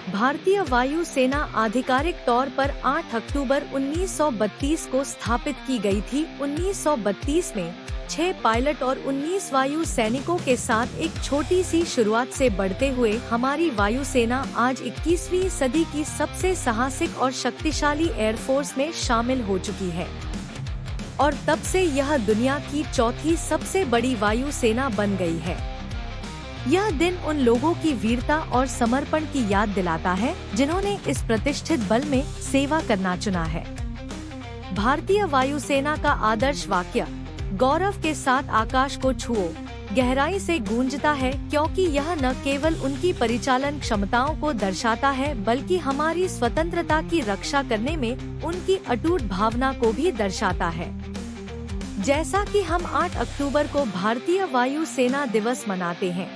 भारतीय वायु सेना आधिकारिक तौर पर 8 अक्टूबर 1932 को स्थापित की गई थी। 1932 में 6 पायलट और 19 वायु सैनिकों के साथ एक छोटी सी शुरुआत से बढ़ते हुए हमारी वायुसेना आज 21वीं सदी की सबसे साहसिक और शक्तिशाली एयरफोर्स में शामिल हो चुकी है और तब से यह दुनिया की चौथी सबसे बड़ी वायु सेना बन गई है। यह दिन उन लोगों की वीरता और समर्पण की याद दिलाता है जिन्होंने इस प्रतिष्ठित बल में सेवा करना चुना है। भारतीय वायुसेना का आदर्श वाक्य गौरव के साथ आकाश को छुओ गहराई से गूंजता है, क्योंकि यह न केवल उनकी परिचालन क्षमताओं को दर्शाता है बल्कि हमारी स्वतंत्रता की रक्षा करने में उनकी अटूट भावना को भी दर्शाता है। जैसा कि हम 8 अक्टूबर को भारतीय वायु सेना दिवस मनाते हैं,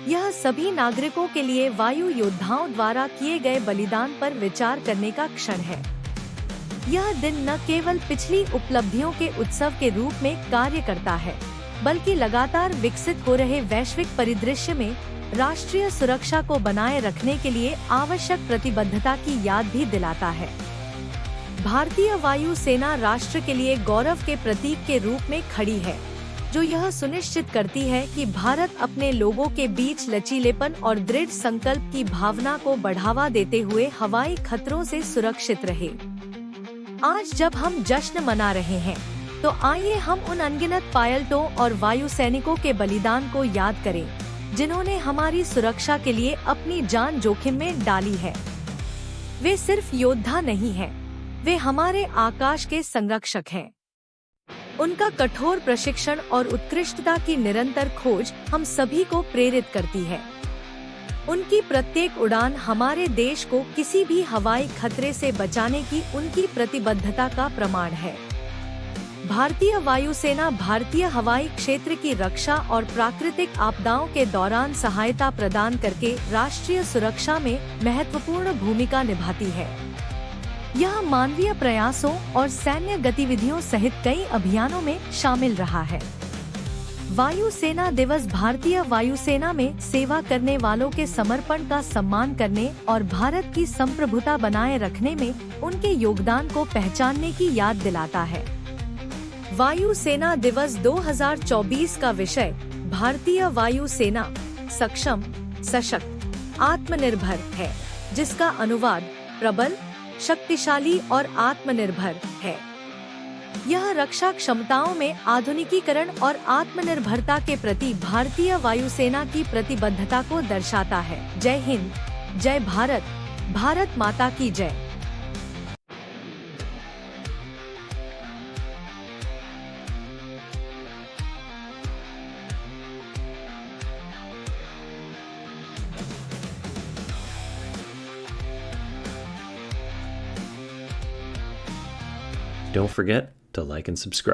यह सभी नागरिकों के लिए वायु योद्धाओं द्वारा किए गए बलिदान पर विचार करने का क्षण है। यह दिन न केवल पिछली उपलब्धियों के उत्सव के रूप में कार्य करता है बल्कि लगातार विकसित हो रहे वैश्विक परिदृश्य में राष्ट्रीय सुरक्षा को बनाए रखने के लिए आवश्यक प्रतिबद्धता की याद भी दिलाता है। भारतीय वायु सेना राष्ट्र के लिए गौरव के प्रतीक के रूप में खड़ी है, जो यह सुनिश्चित करती है कि भारत अपने लोगों के बीच लचीलेपन और दृढ़ संकल्प की भावना को बढ़ावा देते हुए हवाई खतरों से सुरक्षित रहे। आज जब हम जश्न मना रहे हैं, तो आइए हम उन अनगिनत पायलटों और वायु सैनिकों के बलिदान को याद करें, जिन्होंने हमारी सुरक्षा के लिए अपनी जान जोखिम में डाली है। वे सिर्फ योद्धा नहीं हैं, वे हमारे आकाश के संरक्षक हैं। उनका कठोर प्रशिक्षण और उत्कृष्टता की निरंतर खोज हम सभी को प्रेरित करती है। उनकी प्रत्येक उड़ान हमारे देश को किसी भी हवाई खतरे से बचाने की उनकी प्रतिबद्धता का प्रमाण है। भारतीय वायुसेना भारतीय हवाई क्षेत्र की रक्षा और प्राकृतिक आपदाओं के दौरान सहायता प्रदान करके राष्ट्रीय सुरक्षा में महत्वपूर्ण भूमिका निभाती है। यह मानवीय प्रयासों और सैन्य गतिविधियों सहित कई अभियानों में शामिल रहा है। वायु सेना दिवस भारतीय वायुसेना में सेवा करने वालों के समर्पण का सम्मान करने और भारत की संप्रभुता बनाए रखने में उनके योगदान को पहचानने की याद दिलाता है। वायु सेना दिवस 2024 का विषय भारतीय वायु सेना सक्षम, सशक्त, आत्मनिर्भर है, जिसका अनुवाद प्रबल, शक्तिशाली और आत्मनिर्भर है। यह रक्षा क्षमताओं में आधुनिकीकरण और आत्मनिर्भरता के प्रति भारतीय वायुसेना की प्रतिबद्धता को दर्शाता है। जय हिंद, जय भारत, भारत माता की जय। Don't forget to like and subscribe.